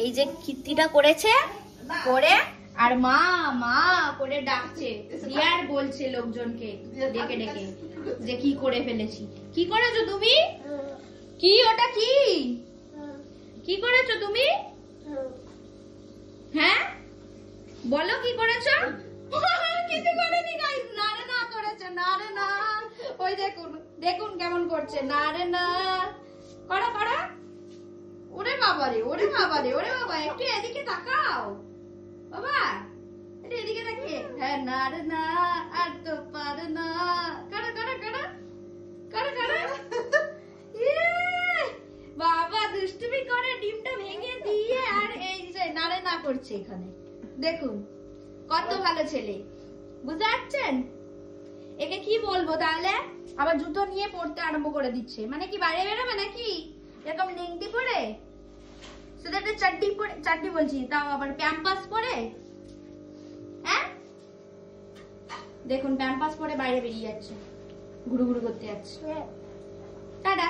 এই যে কীর্তিটা করেছে করে আর মা মা করে ডাকছে আর বলছে লোকজনকে ডেকে ডেকে যে কি করে ফেলেছি। কি করেছো তুমি? কি ওটা কি কি করেছো তুমি? হ্যাঁ বলো কি করেছো? কিছু করেনি গাইস, না রে না করেছে, না রে না। ওই দেখুন দেখুন কেমন করছে, না রে না। করো করো। ওরে বাবা রে, ওরে বাবা রে, ওরে বাবা, একটু এদিকে তাকাও বাবা, একটু এদিকে তাকিয়ে। হ্যাঁ না রে না, আর তো পারে না। করো করো করো করো করো। বাবা দুষ্টুমি করে ডিমটা ভেঙে দিয়ে আর এই যে না রে না করছে এখানে। দেখুন কত ভালো ছেলে, বুঝতে পারছেন? একে কি বলবো তাহলে? আবার জুতো নিয়ে পড়তে আরম্ভ করে দিচ্ছে, মানে কি বাইরে বেরোবে নাকি এরকম নেংটি পরে? শুধু একটা চাড্ডি পরে, চাড্ডি বলছি তাও আবার প্যাম্পাস পরে। হ্যাঁ দেখুন প্যাম্পাস পরে বাইরে বেরিয়ে যাচ্ছে, ঘুরু ঘুরু করতে যাচ্ছে। টাটা।